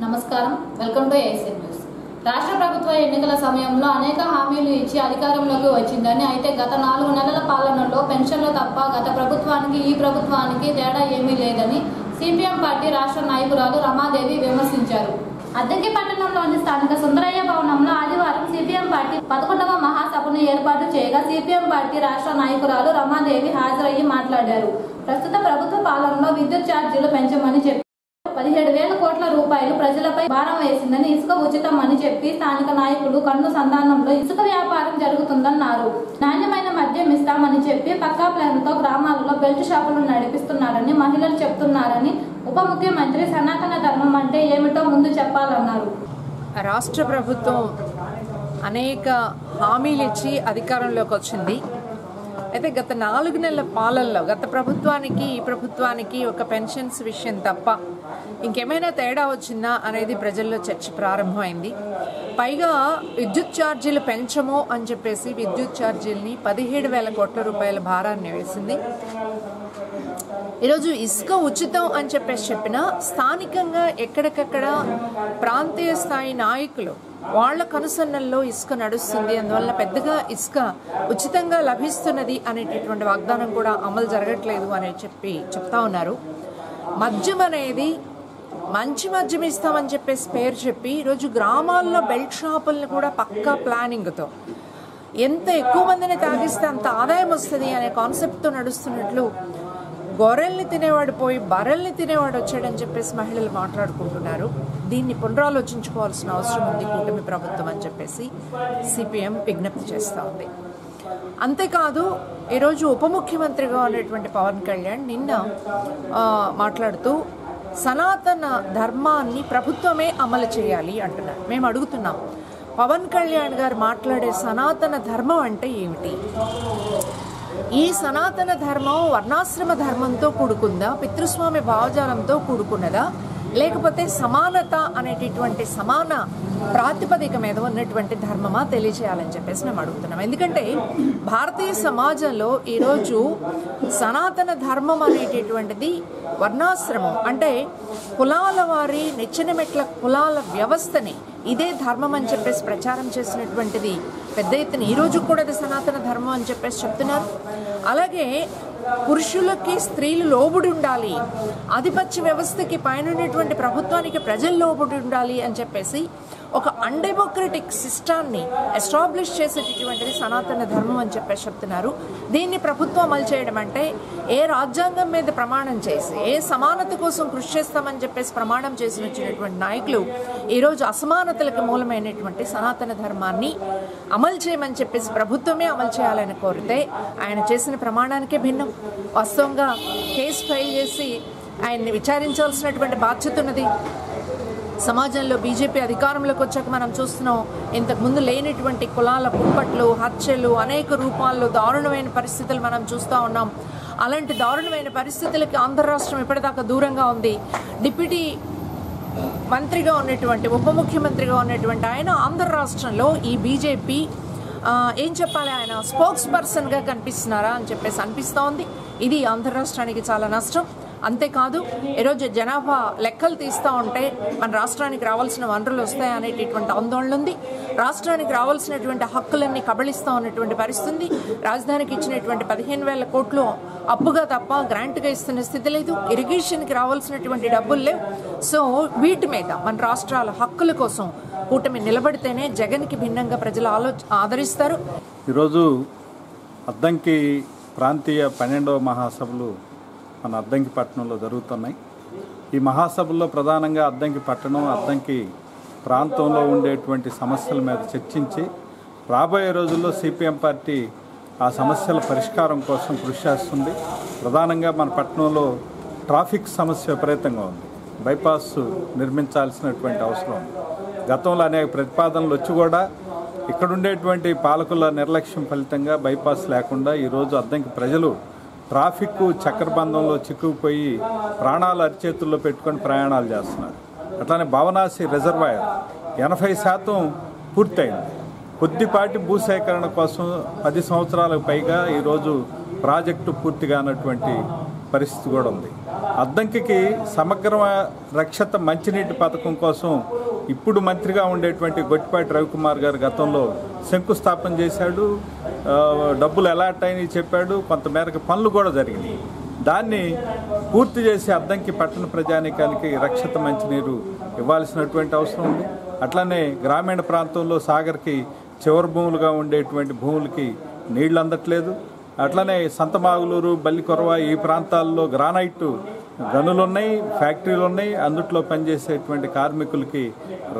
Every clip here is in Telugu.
నమస్కారం వెల్కమ్ టు ఏఎస్ఎన్ న్యూస్. రాష్ట్ర ప్రభుత్వ ఎన్నికల సమయంలో అనేక హామీలు ఇచ్చి అధికారంలోకి వచ్చిందని, అయితే గత 4 నెలల పాలనలో పెన్షన్లు తప్ప గత ప్రభుత్వానికి ఈ ప్రభుత్వానికి తేడా ఏమీ లేదని సిపిఎం పార్టీ రాష్ట్ర నాయకురాలు రమాదేవి విమర్శించారు. అద్దంకి పట్టణంలోని స్థానిక సుందరయ్య భవనంలో ఆదివారం సిపిఎం పార్టీ 11వ మహాసభను ఏర్పాటు చేయగా సిపిఎం పార్టీ రాష్ట్ర నాయకురాలు రమాదేవి హాజరయ్యి మాట్లాడారు. ప్రస్తుత ప్రభుత్వ పాలనలో విద్యుత్ ఛార్జీలు పెంచమని చెప్పి 17,000 కోట్ల రూపాయలు ప్రజలపై భారం వేసిందని, ఇసుక ఉచితం అని చెప్పి స్థానిక నాయకులు కన్ను సంధానంలో ఇసుక వ్యాపారం జరుగుతుందన్నారు. నాణ్యమైన మద్యం ఇస్తామని చెప్పి పక్కా ప్లాన్తో గ్రామాలలో బెల్ట్ షాపులు నడిపిస్తున్నారని మహిళలు చెప్తున్నారని, ఉప ముఖ్యమంత్రి సనాతన ధర్మం అంటే ఏమిటో ముందు చెప్పాలన్నారు. రాష్ట్ర ప్రభుత్వం అనేక హామీలు ఇచ్చి అధికారంలోకి వచ్చింది. అయితే గత 4 నెలల పాలనలో గత ప్రభుత్వానికి ఈ ప్రభుత్వానికి ఒక పెన్షన్స్ విషయం తప్ప ఇంకేమైనా తేడా వచ్చిందా అనేది ప్రజల్లో చర్చ ప్రారంభమైంది. పైగా విద్యుత్ ఛార్జీలు పెంచము అని చెప్పేసి విద్యుత్ ఛార్జీలని 17,000 కోట్ల రూపాయల భారాన్ని వేసింది. ఈరోజు ఇసుక ఉచితం అని చెప్పినా స్థానికంగా ఎక్కడికక్కడ ప్రాంతీయ స్థాయి నాయకులు వాళ్ళ కనుసన్నల్లో ఇసుక నడుస్తుంది, అందువల్ల పెద్దగా ఇసుక ఉచితంగా లభిస్తున్నది అనేటటువంటి వాగ్దానం కూడా అమలు జరగట్లేదు అని చెప్తా ఉన్నారు. మద్యం అనేది మంచి మద్యం ఇస్తామని చెప్పేసి పేరు చెప్పి ఈరోజు గ్రామాల్లో బెల్ట్ షాపులను కూడా పక్కా ప్లానింగ్తో ఎంత ఎక్కువ మందిని తాగిస్తే అంత ఆదాయం వస్తుంది అనే కాన్సెప్ట్తో నడుస్తున్నట్లు గొర్రెల్ని తినేవాడు పోయి బర్రెల్ని తినేవాడు వచ్చాడని చెప్పేసి మహిళలు మాట్లాడుకుంటున్నారు. దీన్ని పునరాలోచించుకోవాల్సిన అవసరం ఉంది కూటమి ప్రభుత్వం అని చెప్పేసి సిపిఎం విజ్ఞప్తి చేస్తూ ఉంది. అంతేకాదు ఈరోజు ఉప ముఖ్యమంత్రిగా ఉన్నటువంటి పవన్ కళ్యాణ్ నిన్న మాట్లాడుతూ సనాతన ధర్మాన్ని ప్రభుత్వమే అమలు చేయాలి అంటున్నారు. మేము అడుగుతున్నాం, పవన్ కళ్యాణ్ గారు మాట్లాడే సనాతన ధర్మం అంటే ఏమిటి? ఈ సనాతన ధర్మం వర్ణాశ్రమ ధర్మంతో కూడుకుందా, పితృస్వామి భావజాలంతో కూడుకున్నదా, లేకపోతే సమానత అనేటటువంటి సమాన ప్రాతిపదిక మీద ఉన్నటువంటి ధర్మమా తెలియజేయాలని చెప్పేసి మేము అడుగుతున్నాం. ఎందుకంటే భారతీయ సమాజంలో ఈరోజు సనాతన ధర్మం అనేటటువంటిది వర్ణాశ్రమం అంటే కులాల వారి నిచ్చెన మెట్ల కులాల వ్యవస్థని ఇదే ధర్మం అని చెప్పేసి ప్రచారం చేసినటువంటిది పెద్ద ఎత్తున ఈరోజు కూడా అది సనాతన ధర్మం అని చెప్పేసి చెప్తున్నారు. అలాగే పురుషులకి స్త్రీలు లోబడి ఉండాలి, ఆధిపత్య వ్యవస్థకి పైనటువంటి ప్రభుత్వానికి ప్రజలు లోబడి ఉండాలి అని చెప్పేసి ఒక అన్డెమోక్రటిక్ సిస్టాన్ని ఎస్టాబ్లిష్ చేసేటటువంటిది సనాతన ధర్మం అని చెప్పేసి చెప్తున్నారు. దీన్ని ప్రభుత్వం అమలు చేయడం అంటే ఏ రాజ్యాంగం మీద ప్రమాణం చేసి ఏ సమానత కోసం కృషి చేస్తామని చెప్పేసి ప్రమాణం చేసి వచ్చినటువంటి నాయకులు ఈరోజు అసమానతలకు మూలమైనటువంటి సనాతన ధర్మాన్ని అమలు చేయమని చెప్పేసి ప్రభుత్వమే అమలు చేయాలని కోరితే ఆయన చేసిన ప్రమాణానికే భిన్నం. వాస్తవంగా కేసు ఫైల్ చేసి ఆయన్ని విచారించాల్సినటువంటి బాధ్యత ఉన్నది. సమాజంలో బీజేపీ అధికారంలోకి వచ్చాక మనం చూస్తున్నాం, ఇంతకుముందు లేనటువంటి కులాల పుప్పట్లు, హత్యలు, అనేక రూపాల్లో దారుణమైన పరిస్థితులు మనం చూస్తూ ఉన్నాం. అలాంటి దారుణమైన పరిస్థితులకి ఆంధ్ర రాష్ట్రం ఇప్పటిదాకా దూరంగా ఉంది. డిప్యూటీ మంత్రిగా ఉన్నటువంటి ఉప ముఖ్యమంత్రిగా ఉన్నటువంటి ఆయన ఆంధ్ర రాష్ట్రంలో ఈ బీజేపీ ఏం చెప్పాలి, ఆయన స్పోక్స్ పర్సన్గా కనిపిస్తున్నారా అని చెప్పేసి అనిపిస్తూ ఉంది. ఇది ఆంధ్ర రాష్ట్రానికి చాలా నష్టం. అంతేకాదు ఈరోజు జనాభా లెక్కలు తీస్తూ ఉంటే మన రాష్ట్రానికి రావాల్సిన వనరులు వస్తాయి అనేటటువంటి ఆందోళన ఉంది. రాష్ట్రానికి రావాల్సినటువంటి హక్కులన్నీ కబళిస్తూ ఉన్నటువంటి పరిస్థితి. రాజధానికి ఇచ్చినటువంటి 15,000 కోట్లు అప్పుగా తప్ప గ్రాంట్గా ఇస్తున్న స్థితి లేదు. ఇరిగేషన్కి రావాల్సినటువంటి డబ్బులు లేవు. సో వీటి మీద మన రాష్ట్రాల హక్కుల కోసం కూటమి నిలబడితేనే జగన్కి భిన్నంగా ప్రజలు ఆదరిస్తారు. ఈరోజు అద్దంకి ప్రాంతీయ 12వ మహాసభలు మన అద్దంకి పట్టణంలో జరుగుతున్నాయి. ఈ మహాసభల్లో ప్రధానంగా అద్దంకి పట్టణం, అద్దంకి ప్రాంతంలో ఉండేటువంటి సమస్యల మీద చర్చించి రాబోయే రోజుల్లో సిపిఎం పార్టీ ఆ సమస్యల పరిష్కారం కోసం కృషి చేస్తుంది. ప్రధానంగా మన పట్టణంలో ట్రాఫిక్ సమస్య విపరీతంగా ఉంది. బైపాస్ నిర్మించాల్సినటువంటి అవసరం ఉంది. గతంలో అనేక ప్రతిపాదనలు వచ్చి కూడా ఇక్కడ ఉండేటువంటి పాలకుల నిర్లక్ష్యం ఫలితంగా బైపాస్ లేకుండా ఈరోజు అద్దంకి ప్రజలు ట్రాఫిక్ చక్రబంధంలో చిక్కుకుపోయి ప్రాణాలు అరిచేతుల్లో పెట్టుకొని ప్రయాణాలు చేస్తున్నారు. అట్లానే భవనాసి రిజర్వాయర్ 80% పూర్తయింది. కొద్దిపాటి భూసేకరణ కోసం 10 సంవత్సరాలకు పైగా ఈరోజు ప్రాజెక్టు పూర్తిగా అన్నటువంటి పరిస్థితి కూడా ఉంది. అద్దంకికి సమగ్ర రక్షిత మంచినీటి పథకం కోసం ఇప్పుడు మంత్రిగా ఉండేటువంటి గొట్టిపాటి రవికుమార్ గారు గతంలో శంకుస్థాపన చేశాడు. డబ్బులు అలాట్ అయినాయి చెప్పాడు. కొంతమేరకు పనులు కూడా జరిగినాయి. దాన్ని పూర్తి చేసి అద్దంకి పట్టణ ప్రజానీకానికి రక్షిత మంచినీరు ఇవ్వాల్సినటువంటి అవసరం ఉంది. అట్లనే గ్రామీణ ప్రాంతంలో సాగర్కి చివరి భూములుగా ఉండేటువంటి భూములకి నీళ్లు అందట్లేదు. అట్లనే సంతమాగులూరు, బల్లికొరవ ఈ ప్రాంతాల్లో గ్రానైట్ గనులు ఉన్నాయి, ఫ్యాక్టరీలు ఉన్నాయి. అందుట్లో పనిచేసేటువంటి కార్మికులకి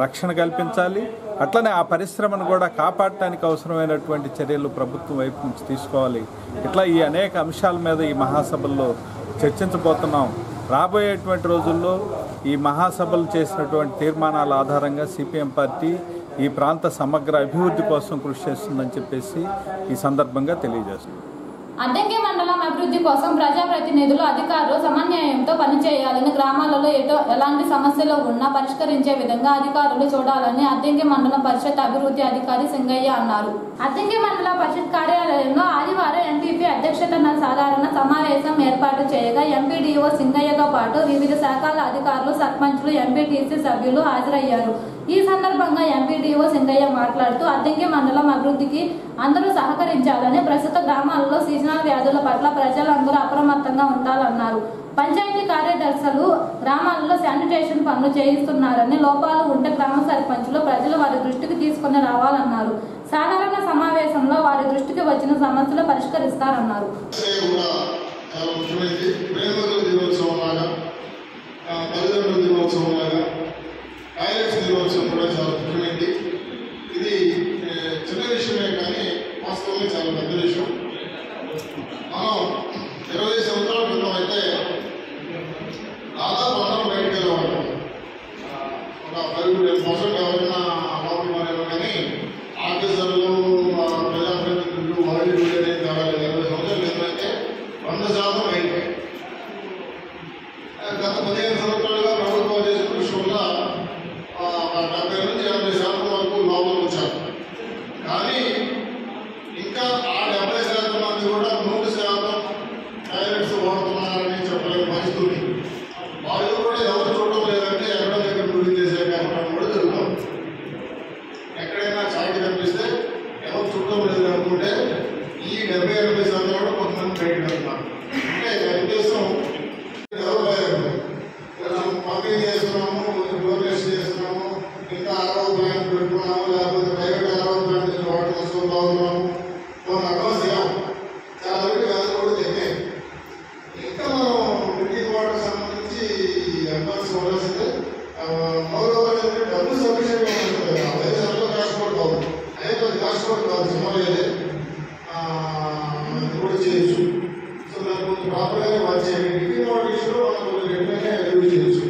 రక్షణ కల్పించాలి. అట్లనే ఆ పరిశ్రమను కూడా కాపాడటానికి అవసరమైనటువంటి చర్యలు ప్రభుత్వం వైపు నుంచి తీసుకోవాలి. ఇట్లా ఈ అనేక అంశాల మీద ఈ మహాసభల్లో చర్చించబోతున్నాం. రాబోయేటువంటి రోజుల్లో ఈ మహాసభలు చేసినటువంటి తీర్మానాల ఆధారంగా సిపిఎం పార్టీ ఈ ప్రాంత సమగ్ర అభివృద్ధి కోసం కృషి చేస్తుందని చెప్పేసి ఈ సందర్భంగా తెలియజేస్తుంది. అద్దంకి మండలం అభివృద్ధి కోసం ప్రజాప్రతినిధులు, అధికారులు సమన్వయంతో పనిచేయాలని, గ్రామాలలో ఎలాంటి సమస్యలు ఉన్నా పరిష్కరించే విధంగా అధికారులు చూడాలని అద్దంకి మండల పరిషత్ అభివృద్ధి అధికారి సింగయ్య అన్నారు. అద్దంకి మండల పరిషత్ కార్యాలయంలో ఆదివారం ఎంపీపీ అధ్యక్షతన సాధారణ సమావేశం ఏర్పాటు చేయగా ఎంపీడీఓ సింగయ్యతో పాటు వివిధ శాఖల అధికారులు, సర్పంచులు, ఎంపీటీసీ సభ్యులు హాజరయ్యారు. ఈ సందర్భంగా ఎంపీడీఓ సింగయ్య మాట్లాడుతూ అద్దంకి మండలం అభివృద్ధికి అందరూ సహకరించాలని, ప్రస్తుత గ్రామాలలో సీజనల్ వ్యాధుల పట్ల ప్రజలందరూ అప్రమత్తంగా ఉండాలన్నారు. పంచాయతీ కార్యదర్శులు గ్రామాలలో శానిటేషన్ పనులు చేయిస్తున్నారని, లోపాలు ఉంటే గ్రామ సర్పంచులు ప్రజలు వారి దృష్టికి తీసుకుని రావాలన్నారు. సాధారణ సమావేశంలో వారి దృష్టికి వచ్చిన సమస్యలు పరిష్కరిస్తారన్నారు. ఇది చిన్న విషయమే కానీ వాస్తవంగా చాలా పెద్ద విషయం. మనం 20 సంవత్సరాల క్రితం అయితే దాదాపు అందరం బయటకు వెళ్ళేవాళ్ళం. ఒక 10 సంవత్సరాలు ఎవరైనా లోపలికి మారేమో కానీ ఆఫీసర్లు, ప్రజాప్రతినిధులు వాళ్ళు అనేది కావాలి. 20 సంవత్సరాలు ఏంటంటే 100% బయటపై గత 15 సంవత్సరాలుగా ప్రభుత్వం చేసిన కృషి వల్ల 70 నుంచి 80% వరకు లోపలికి వచ్చారు. కానీ ఇంకా ఆ 70% మంది కూడా 100% టాయిలెట్స్ వాడుతున్నారని చెప్పలేని పరిస్థితి. వాళ్ళు కూడా ఎవరు చూడటం లేదంటే ఎక్కడో దగ్గర గుడి చేసే కార్యక్రమం కూడా జరుగుతాం. ఎక్కడైనా చాటి కనిపిస్తే ఎవరు చూడటం లేదు అనుకుంటే ఈ 70-80% కూడా కొంతమంది బయటకు వెళ్తున్నారు. అంటే ఉద్దేశం పంపిణీ చేస్తున్నాము, డొనేషన్ చేస్తున్నాము, ఇంకా ఆరోగ్య ప్లాంట్ పెట్టుకున్నాము, లేకపోతే ప్రైవేట్ ఆరోగ్య ప్లాంట్ వాటర్ వస్తువులు బాగున్నాము, కొన్ని అడ్వాన్స్ ఇవ్వము. చాలా వరకు వ్యాధులు కూడా తగ్గాయి. ఇంకా మనం డ్రింకింగ్ వాటర్ సంబంధించి అడ్వాన్స్ ఇవ్వాల్సిందే. మరొకటి డబ్బులు సఫిషియెంట్గా ఉంటుంది. అదే సరిగ్గా కాస్ట్పోర్ట్ కాదు, అదే కొద్ది కాస్ట్పోర్ట్ కాదు, సుమారు కూడా చేయొచ్చు. సో దాన్ని కొంచెం ప్రాపర్గానే వాచ్ చేయాలి. డ్రింకింగ్ వాటర్ ఇష్యూలో మనం కొంచెం గట్టిగానే అభివృద్ధి చేయొచ్చు.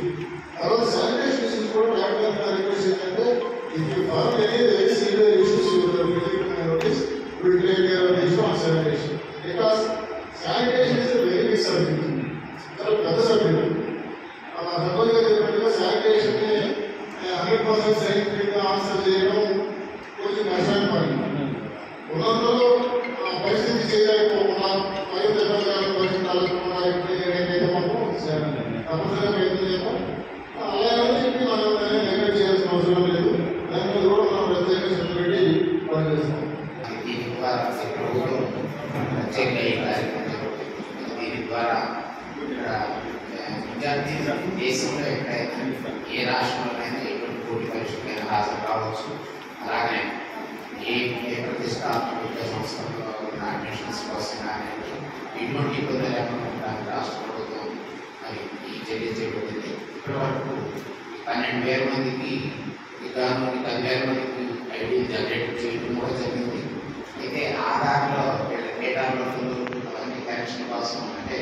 తర్వాత శానిటేషన్ ఇష్యూస్ కూడా డాక్టర్ రిక్వెస్ట్ ఏంటంటే if you form any very serious issues will take care of the issue on sanitation, because sanitation is a very big subject. పెద్ద సబ్జెక్ట్. సపోజ్గా చెప్పినట్టుగా శానిటేషన్ని 100% సైంటిఫిక్గా ఆన్సర్ చేయడం కొంచెం కష్టమైన పని. ఉన్నంతలో పరిస్థితి చేయలేకపోకుండా మరింత ఇబ్బందికరమైన పరిస్థితి అలగకుండా ఏదైతే మనం తప్పనిసరిగా ప్రయత్నం చేద్దాం. అలాగే చెప్పి మనం దాన్ని నెగ్లెక్ట్ చేయాల్సిన అవసరం లేదు. దాని మీద కూడా మనం ప్రత్యేక శ్రద్ధ పెట్టి పనిచేస్తాం. ప్రభుత్వం ప్రత్యేక కార్యక్రమం దీని ద్వారా ఇక్కడ విద్యార్థి దేశంలో ఎక్కడైనా ఏ రాష్ట్రంలోనైనా ఎటువంటి పోటీ పరీక్షలైనా హాజరు కావచ్చు. అలాగే ఏ ప్రతిష్టాత్మక విద్యా సంస్థల్లో ఉన్న అడ్మిషన్స్ కోసం కానీ ఎటువంటి ఇబ్బంది లేకుండా రాష్ట్ర ప్రభుత్వం మరి ఈ చర్య చేపట్టింది. ఇప్పటి వరకు 12,000 మందికి గాను 10,000 మందికి ఐడి జనరేట్ చేయడం కూడా జరిగింది. అయితే ఆధార్లో డేటా బర్తులు అవన్నీ కరెక్షన్ కోసం అంటే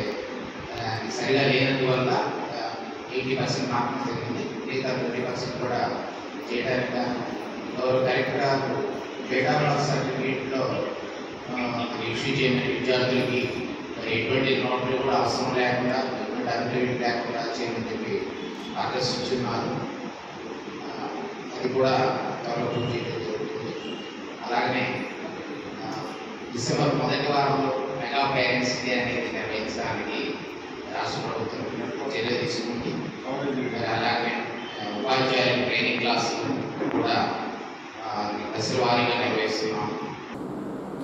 సరిగా లేనందువల్ల 80% మాత్రం జరిగింది. మిగతా 20% కూడా చేయడానికి గౌరవ కలెక్టర్ గారు డేటా బర్త్ సర్టిఫికేట్లో ఇష్యూ చేయని విద్యార్థులకి ఎటువంటి నోట్లు కూడా అవసరం లేకుండా, ఎటువంటి అఫిడవిట్ లేకుండా చేయమని చెప్పి ఆకర్షించున్నారు. అది కూడా త్వరలో పూర్తి చేయడం జరుగుతుంది. అలాగనే డిసెంబర్ 1వ వారంలో మెగా పేరెంట్స్ డే అనేది నిర్వహించడానికి రాష్ట్ర ప్రభుత్వం చర్య తీసుకుంది. మరి అలాగే ఉపాధ్యాయుల ట్రైనింగ్ క్లాసులు కూడా దశల వారీగా నిర్వహిస్తున్నాం.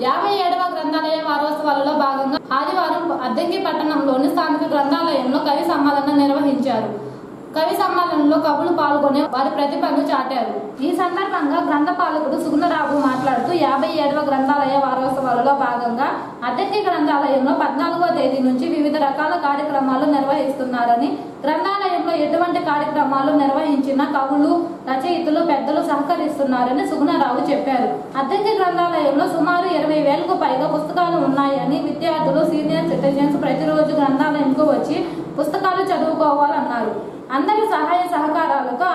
57వ గ్రంథాలయ వారోత్సవాలలో భాగంగా ఆదివారం అద్దంకి పట్టణంలోని స్థానిక గ్రంథాలయంలో కవి సమ్మేళనం నిర్వహించారు. కవి సమ్మేళనంలో కవులు పాల్గొని వారి ప్రతిభను చాటారు. ఈ సందర్భంగా గ్రంథపాలకుడు సుగుణరావు మాట్లాడుతూ 57వ గ్రంథాలయ వారోత్సవాలలో భాగంగా అద్దంకి గ్రంథాలయంలో 14వ తేదీ నుంచి వివిధ రకాల కార్యక్రమాలు నిర్వహిస్తున్నారని, గ్రంథాలయంలో ఎటువంటి కార్యక్రమాలు నిర్వహించినా కవులు, రచయితలు, పెద్దలు సహకరిస్తున్నారని సుగుణరావు చెప్పారు. అద్దంకి గ్రంథాలయంలో సుమారు 20,000కు పైగా పుస్తకాలు ఉన్నాయని, విద్యార్థులు, సీనియర్ సిటిజన్స్ ప్రతిరోజు గ్రంథాలయంకు వచ్చి పుస్తకాలు చదువుకోవాలన్నారు. అందరి సహాయ సహకారాలతో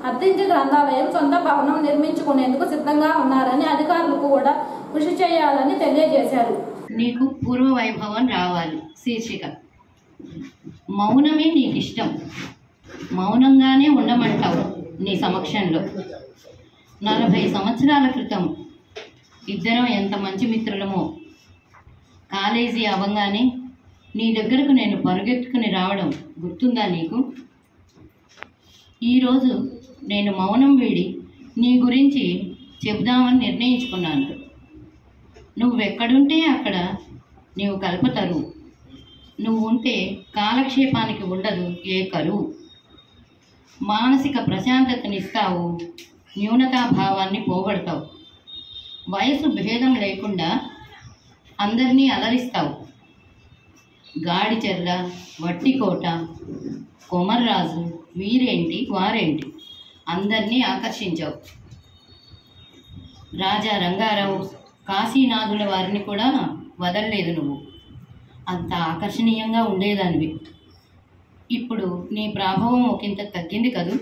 అద్దంకి గ్రంథాలయం సొంత భవనం నిర్మించుకునేందుకు సిద్ధంగా ఉన్నారని, అధికారులకు కూడా కృషి చేయాలని తెలియజేశారు. నీకు పూర్వ వైభవం రావాలి శీర్షిక. మౌనమే నీకు ఇష్టం, మౌనంగానే ఉండమంటావు నీ సమక్షంలో. 40 సంవత్సరాల క్రితం ఇద్దరం ఎంత మంచి మిత్రులమో. కాలేజీ అవ్వగానే నీ దగ్గరకు నేను పరుగెత్తుకుని రావడం గుర్తుందా నీకు? ఈరోజు నేను మౌనం వీడి నీ గురించి చెబుదామని నిర్ణయించుకున్నాను. నువ్వెక్కడుంటే అక్కడ నీవు కల్పతరువు. నువ్వు ఉంటే కాలక్షేపానికి ఉండదు ఏ కరువు. మానసిక ప్రశాంతతనిస్తావు, న్యూనతాభావాన్ని పోగొడతావు. వయసు భేదం లేకుండా అందరినీ అలరిస్తావు. గాడిచెర్ల, వట్టికోట, కొమర్రాజు, వీరేంటి వారేంటి అందరినీ ఆకర్షించావు. రాజా రంగారావు, కాశీనాథుల వారిని కూడా వదలలేదు నువ్వు. అంత ఆకర్షణీయంగా ఉండేదానివి. ఇప్పుడు నీ ప్రభావం ఒకంత తగ్గింది కదూ.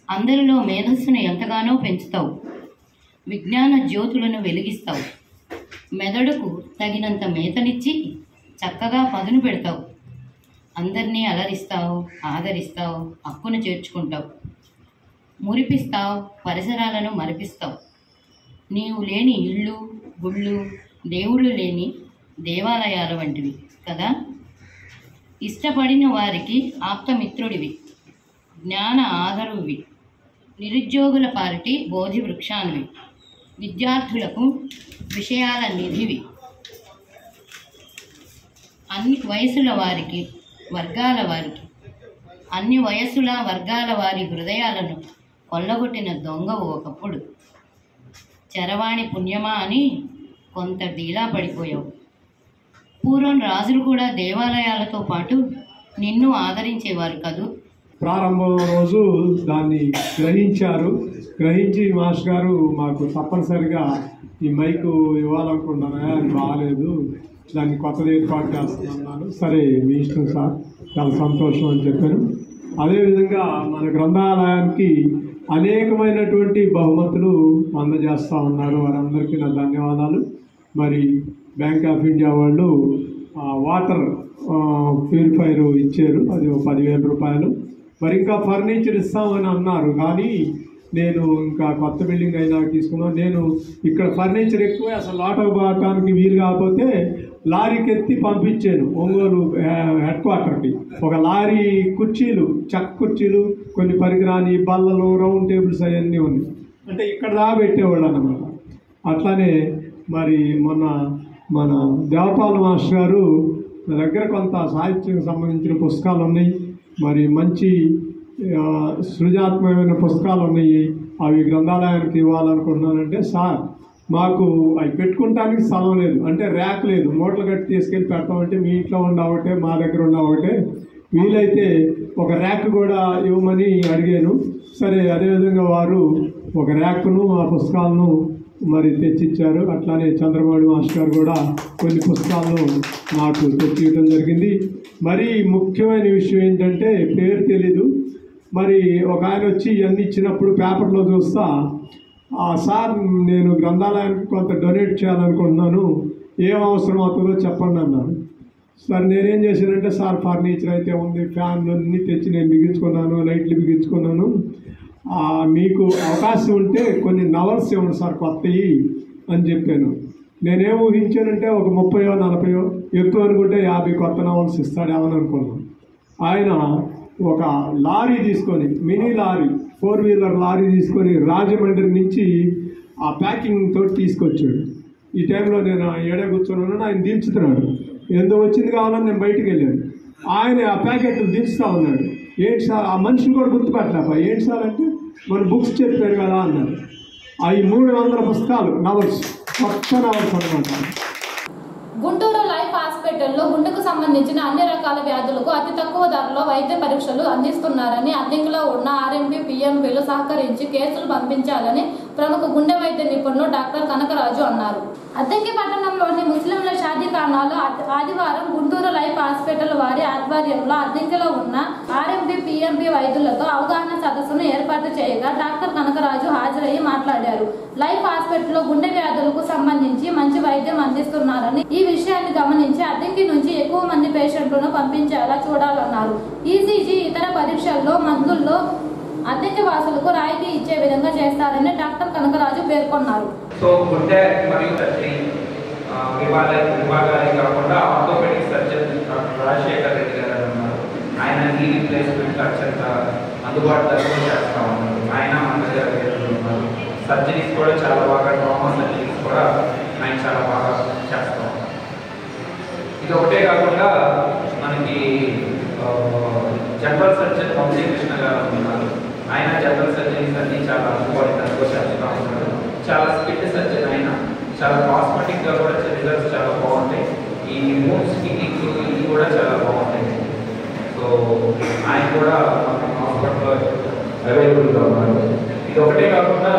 అందరిలో మేధస్సును ఎంతగానో పెంచుతావు. విజ్ఞాన జ్యోతులను వెలిగిస్తావు. మెదడుకు తగినంత మేతనిచ్చి చక్కగా పదును పెడతావు. అందరినీ అలరిస్తావు, హక్కును చేర్చుకుంటావు. మురిపిస్తావు, పరిసరాలను మరిపిస్తావు. నీవు లేని ఇళ్ళు, గుళ్ళు, దేవుళ్ళు లేని దేవాలయాల వంటివి కదా. ఇష్టపడిన వారికి ఆప్తమిత్రుడివి, జ్ఞాన ఆదరువి, నిరుద్యోగుల పార్టీ బోధి వృక్షానివి, విద్యార్థులకు విషయాల నిధివి. అన్ని వయసుల వారికి, వర్గాల వారికి, అన్ని వయసుల వర్గాల వారి హృదయాలను కొల్లగొట్టిన దొంగవు ఒకప్పుడు. చరవాణి పుణ్యమా అని కొంత డీలా పడిపోయావు. పూర్వం రాజులు కూడా దేవాలయాలతో పాటు నిన్ను ఆదరించేవారు కదూ. ప్రారంభం రోజు దాన్ని గ్రహించి మాస్టర్ గారు మాకు తప్పనిసరిగా ఈ మైకు ఇవ్వాలనుకుంటున్నా, అది బాగాలేదు, దాన్ని కొత్తది ఏర్పాటు చేస్తున్నాను. సరే మీ ఇష్టం సార్, చాలా సంతోషం అని చెప్పాను. అదేవిధంగా మన గ్రంథాలయానికి అనేకమైనటువంటి బహుమతులు అందజేస్తూ ఉన్నారు. వారందరికీ నా ధన్యవాదాలు. మరి బ్యాంక్ ఆఫ్ ఇండియా వాళ్ళు వాటర్ ప్యూరిఫైర్ ఇచ్చారు, అది 10,000 రూపాయలు. మరి ఇంకా ఫర్నిచర్ ఇస్తామని అన్నారు, కానీ నేను ఇంకా కొత్త బిల్డింగ్ అయినా తీసుకున్నాను. నేను ఇక్కడ ఫర్నిచర్ ఎక్కువ, అసలు లాటకు పోవటానికి వీలు కాకపోతే లారీకి ఎత్తి పంపించాను ఒంగోలు హెడ్ క్వార్టర్కి. ఒక లారీ కుర్చీలు, చెక్క కుర్చీలు, కొన్ని పరికరాలు, బల్లలు, రౌండ్ టేబుల్స్ అవన్నీ ఉన్నాయి. అంటే ఇక్కడ దాకా పెట్టేవాళ్ళు అన్నమాట. అట్లానే మరి మన దేవపాల మాస్టర్ గారు దగ్గర కొంత సాహిత్యం సంబంధించిన పుస్తకాలు ఉన్నాయి. మరి మంచి సృజనాత్మకమైన పుస్తకాలు ఉన్నాయి. అవి గ్రంథాలయానికి ఇవ్వాలనుకుంటున్నానంటే, సార్ మాకు అవి పెట్టుకోవటానికి స్థలం లేదు, అంటే ర్యాక్ లేదు, మూటలు కట్టి తీసుకెళ్ళి పెడతామంటే మీ ఇంట్లో ఉండవటే, మా దగ్గర ఉండవటే, వీలైతే ఒక ర్యాక్ కూడా ఇవ్వమని అడిగాను. సరే, అదేవిధంగా వారు ఒక ర్యాక్ను ఆ పుస్తకాలను మరి తెచ్చిచ్చారు. అట్లానే చంద్రబాబు మాస్టర్ గారు కూడా కొన్ని పుస్తకాలను నాకు తెచ్చివ్వడం జరిగింది. మరి ముఖ్యమైన విషయం ఏంటంటే, పేరు తెలీదు, మరి ఒక ఆయన వచ్చి ఇవన్నీ ఇచ్చినప్పుడు పేపర్లో చూస్తా, సార్ నేను గ్రంథాలయానికి కొంత డొనేట్ చేయాలనుకుంటున్నాను, ఏం అవసరం అవుతుందో చెప్పండి అన్నారు. సార్ నేనేం చేశానంటే, సార్ ఫర్నిచర్ అయితే ఉంది, ఫ్యాన్లు అన్నీ తెచ్చి నేను బిగించుకున్నాను, లైట్లు బిగించుకున్నాను, మీకు అవకాశం ఉంటే కొన్ని నవల్స్ ఇవ్వండి సార్ కొత్తవి అని చెప్పాను. నేనేం ఊహించానంటే ఒక 30-40 ఎత్తు అనుకుంటే 50 కొత్త నవల్స్ ఇస్తాడేమని అనుకున్నాం. ఆయన ఒక లారీ తీసుకొని, మినీ లారీ, 4 వీలర్ లారీ తీసుకొని రాజమండ్రి నుంచి ఆ ప్యాకింగ్ తోటి తీసుకొచ్చాడు. ఈ టైంలో నేను ఏడే కూర్చొని ఆయన దించుతున్నాడు. ఎంతో వచ్చింది కావాలని నేను బయటికి వెళ్ళాను. ఆయన ఆ ప్యాకెట్లు దించుతూ ఉన్నాడు. ఏంటి సార్, ఆ మనిషిని కూడా గుర్తుపట్టలేపా. ఏంటి సార్ అంటే మన బుక్స్ చెప్పారు కదా అన్నారు. అవి 300 పుస్తకాలు, నవల్స్, కొత్త నవల్స్ అనమాట. గుంటూరు లైఫ్ హాస్పిటల్లో గుండెకు సంబంధించిన అన్ని రకాల వ్యాధులకు అతి తక్కువ ధరలో వైద్య పరీక్షలు అందిస్తున్నారని, అద్దెంకిలో ఉన్న ఆర్ఎంపీ, పిఎంపీలు సహకరించి కేసులు పంపించాలని ప్రముఖ గుండె వైద్య నిపుణులు డాక్టర్ కనకరాజు అన్నారు. అద్దెంకి పట్టణంలోని ముస్లింల షాదీఖానాలో ఆదివారం గుంటూరు లైఫ్ హాస్పిటల్ వారి ఆధ్వర్యంలో అద్దెంకిలో ఉన్న ఆర్ఎంపీ, పిఎంపీ వైద్యులతో అవగాహన సదస్సును ఏర్పాటు చేయగా డాక్టర్ కనకరాజు హాజరయ్యి మాట్లాడారు. లైఫ్ హాస్పిటల్లో గుండె వ్యాధులకు సంబంధించి మంచి వైద్యం అందిస్తున్నారని, ఈ విషయాన్ని గమనించి అద్దెంకి నుంచి ఎక్కువ మంది పేషెంట్లను పంపించేలా చూడాలన్నారు. ఈసీజీ, ఇతర పరీక్షల్లో, మందుల్లో అద్దెంకి వాసులకు రాయితీ ఇచ్చే విధంగా చేస్తారని డాక్టర్ కనకరాజు పేర్కొన్నారు. సో గుండె మరియు సర్జరీ విభాగాలే కాకుండా orthopaedic surgeon doctor Rajasekhar Reddy గారు ఉన్నారు. ఆయన నీ రీప్లేస్మెంట్ అత్యంత అందుబాటులో చేస్తూ ఉన్నారు. ఆయన మన దగ్గర ఉన్నారు. సర్జరీస్ కూడా చాలా బాగా, ట్రామా సర్జరీస్ కూడా ఆయన చాలా బాగా చేస్తూ ఉన్నారు. ఇది ఒకటే కాకుండా మనకి జనరల్ సర్జన్ వంశీ కృష్ణ గారు ఉన్నారు. ఆయన జనరల్ సర్జరీస్ అన్ని చాలా అందుబాటులో చేస్తూ ఉన్నారు. చాలా స్కిడ్ సర్జన్, ఆయన చాలా కాస్మెటిక్గా కూడా రిజల్ట్స్ చాలా బాగుంటాయి. ఈ మూవ్స్కి ఇది కూడా చాలా బాగుంటాయి. సో ఆయన కూడా మన హాస్పిటల్లో అవైలబుల్గా ఉన్నారు. ఇది ఒకటే కాకుండా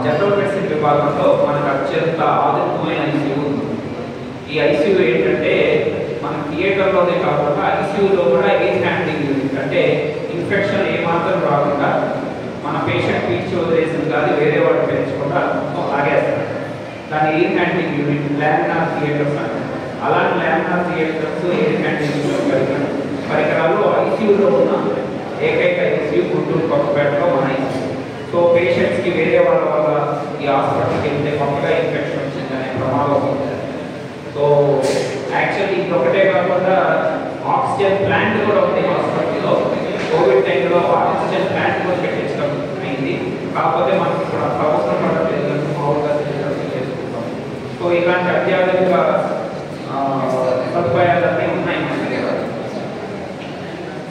జనరల్ మెడిసిన్ విభాగంలో మనకు అత్యంత ఆధునికమైన ఐసీయూ ఉంది. ఈ ఐసీయూ ఏంటంటే మన థియేటర్లోనే కాకుండా ఐసీయూలో కూడా ఎయిర్ హ్యాండ్లింగ్ యూనిట్, అంటే ఇన్ఫెక్షన్ ఏమాత్రం రాకుండా మన పేషెంట్ పీల్చి వదిలేసింది కాదు, వేరే వాడు పెంచకుండా లాగేస్తారు. దాని air handling unit laminar theatres అంటారు. అలాంటి లామినార్ థియేటర్స్, ఎయిర్ హ్యాండ్లింగ్ పరికరాలు ఐసీయూలో ఉన్న ఏకైక ఐసీయూ గుంటూరు కొత్తపేటలో మన ఐసీయూ. సో పేషెంట్స్కి వేరే వాళ్ళ వల్ల ఈ హాస్పిటల్కి వెళ్తే కొత్తగా ఇన్ఫెక్షన్ వచ్చిందనే ప్రమాదం ఉంది. సో యాక్చువల్లీ ఇది ఒకటే కాకుండా ఆక్సిజన్ ప్లాంట్ కూడా ఉంది హాస్పిటల్లో. కోవిడ్ టైంలో ఆక్సిజన్ ప్లాంట్ కూడా పెట్టించడం అయింది. కాకపోతే మనకి ఇప్పుడు అవసరం పడలేదు, మామూలుగా చేసుకుంటాం. సో ఇలాంటి అత్యాధునిక సదుపాయాలన్నీ ఉన్నాయి మన దగ్గర.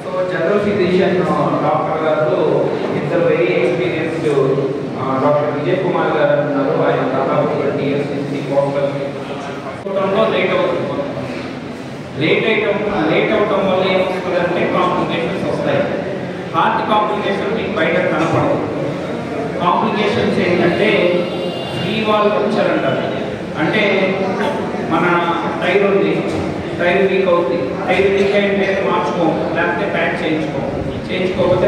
సో జనరల్ ఫిజిషియన్ డాక్టర్ గారు ఇద్దరు very experienced doctor Vijay Kumar గారు ఉన్నారు. ఆయన దాదాపు 20 years నుంచి లేట్ అవుతుంది. లేట్ అవటం వల్ల ఏమవుతుందంటే కాంప్లికేషన్స్ వస్తాయి. హార్ట్ కాంప్లికేషన్ మీకు బయట కనపడదు. కాంప్లికేషన్స్ ఏంటంటే ఈ వాల్ పంక్చర్ అంటారు. అంటే మన టైర్ ఉంది, టైర్ వీక్ అవుతుంది. టైర్ వీక్ అయితే మార్చుకోము, లేకపోతే ప్యాక్ చేయించుకోకపోతే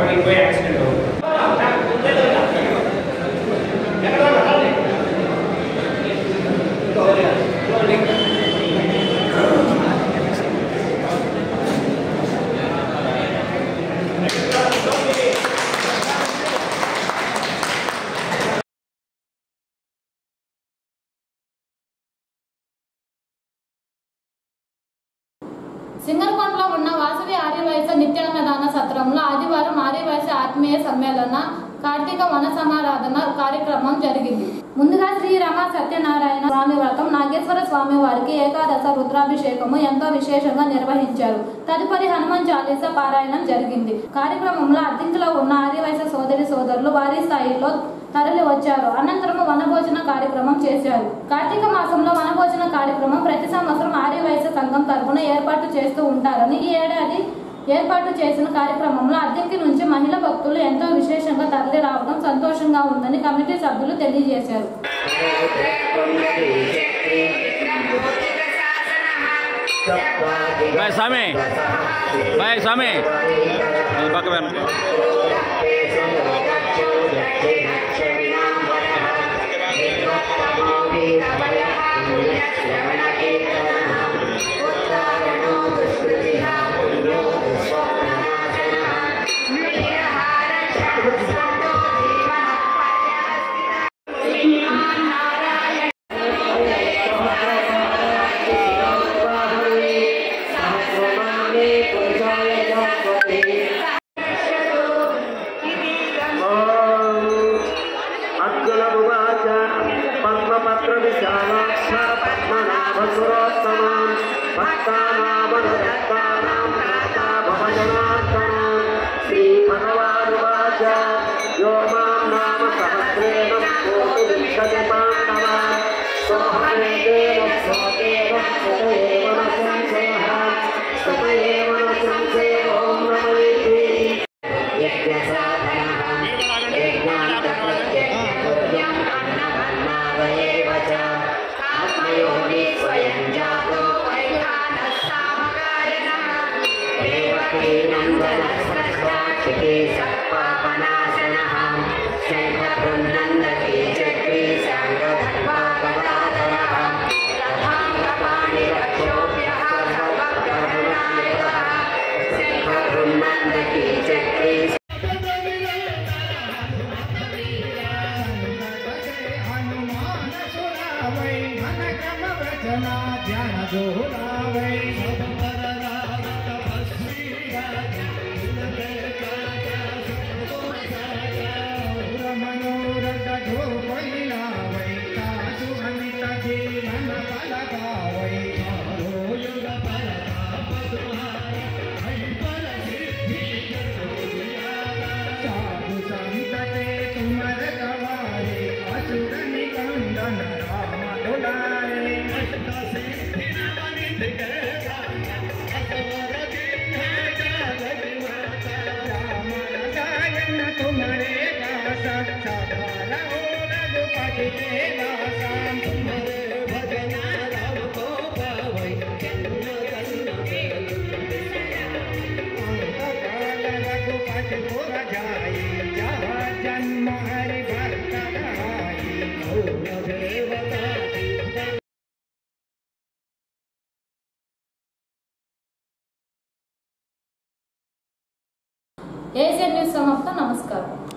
పడిపోయి యాక్సిడెంట్ అవుతుంది. సింగరకొండలో ఉన్న వాసవి ఆర్యవైశ్య నిత్యాన్నదాన సత్రంలో ఆదివారం ఆర్యవైశ్య ఆత్మీయ సమ్మేళన కార్తీక వన సమారాధన కార్యక్రమం జరిగింది. ముందుగా శ్రీ రమ సత్యనారాయణ స్వామి వ్రతం, నాగేశ్వర స్వామి వారికి ఏకాదశ రుద్రాభిషేకము ఎంతో విశేషంగా నిర్వహించారు. తదుపరి హనుమాన్ చాలీసా పారాయణం జరిగింది. కార్యక్రమంలో అద్దెంకిలో ఉన్న ఆదివాసీ సోదరులు భారీ స్థాయిలో తరలి వచ్చారు. అనంతరం వనభోజన కార్యక్రమం చేశారు. కార్తీక మాసంలో వనభోజన కార్యక్రమం ప్రతి సంవత్సరం ఆర్యవైశ్య సంఘం తరఫున ఏర్పాటు చేస్తూ ఉంటారని, ఈ ఏడాది ఏర్పాటు చేసిన కార్యక్రమంలో అద్దెంకి నుంచి మహిళా భక్తులు ఎంతో విశేషంగా తరలి రావడం సంతోషంగా ఉందని కమిటీ సభ్యులు తెలియజేశారు. ఏసియన్ న్యూస్ సమాప్తం. నమస్కారం.